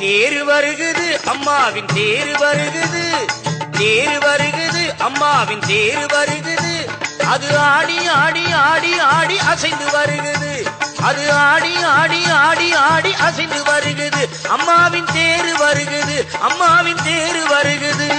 தேரு வருகுது அம்மாவின் தேரு வருகுது, தேரு வருகுது அம்மாவின் தேரு வருகுது. அது ஆடி ஆடி ஆடி ஆடி அசைந்து வருகுது, அது ஆடி ஆடி ஆடி ஆடி அசைந்து வருகுது. அம்மாவின் தேரு வருகுது, அம்மாவின் தேரு வருகுது.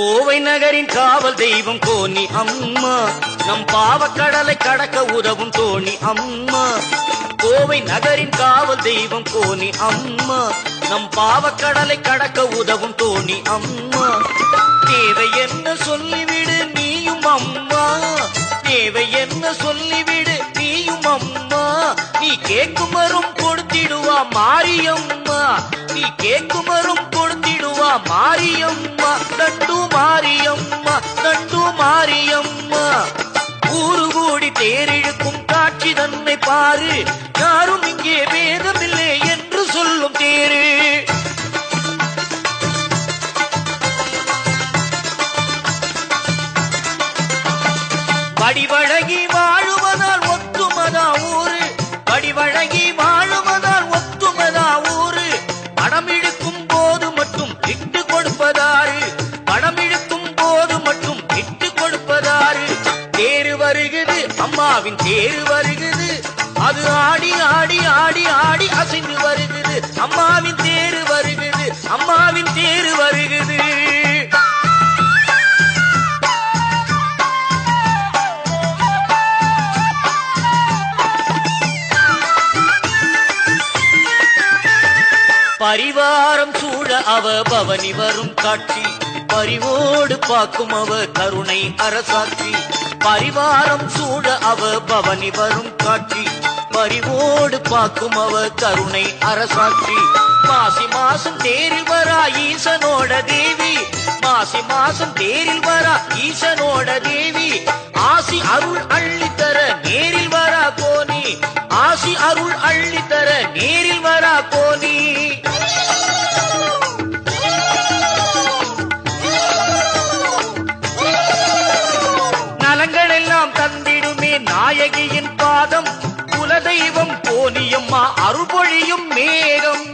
கோவை நகரின் காவல் தெய்வம் கோனி அம்மா, நம் பாவக்கடலை கடக்க உதவும் தோணி அம்மா. கோவை நகரின் காவல் தெய்வம் கோனி அம்மா, நம் பாவக்கடலை கடக்க உதவும் தோணி அம்மா. தேவை என்ன சொல்லிவிடு நீயும் அம்மா, தேவை என்ன சொல்லிவிடு நீயும் அம்மா. நீ கேட்கும் வரும் கொடுத்திடுவா மாரியம்மா, நீ கேட்கும் வரும் கொடுத்திடுவா மாரியம்மா. தண்டு மாரியம்மா, தண்டு மாரியம்மா. ஊரு கூடி தேரிழுக்கும் காட்சி தன்னை பாரு, யாரும் இங்கே வேதமில்லை என்று சொல்லும் தேரு. வடிவழகி வாழுவதால் ஒத்துமதா ஊரு, வடிவழகி வாழுவதால் ஒத்துமதா ஊரு. பணம் இழுக்கும் போது மட்டும் இட்டு கொடுப்பதாரு, பணம் இழுக்கும் போது மட்டும் இட்டு கொடுப்பதாரு. தேரு வருகுது அம்மாவின் தேரு வருகுது, அது ஆடி ஆடி ஆடி ஆடி அசைந்து வருகுது. அம்மாவின் தேரு வருகுது, அம்மாவின் தேரு வருகுது. பரிவாரம் சூழ அவ பவனி வரும் காட்சி, பரிவோடு பார்க்கும் அவ கருணை அரசாட்சி. பரிவாரம் சூழ அவ பவனி வரும் காட்சி, பரிவோடு பார்க்கும் அவ கருணை அரசாட்சி. மாசி மாசம் தேரில் வரா ஈசனோட தேவி, மாசி மாசம் தேரில் வரா ஈசனோட தேவி. ஆசி அருள் அள்ளித்தர நேரில் வரா கோனி, ஆசி அருள் அள்ளித்தர நேரில் வரா கோனி. நலங்கள் எல்லாம் தந்திடுமே நாயகியின் பாதம், குலதெய்வம் கோனியம்மா அருள்பொழியும் மேகம்.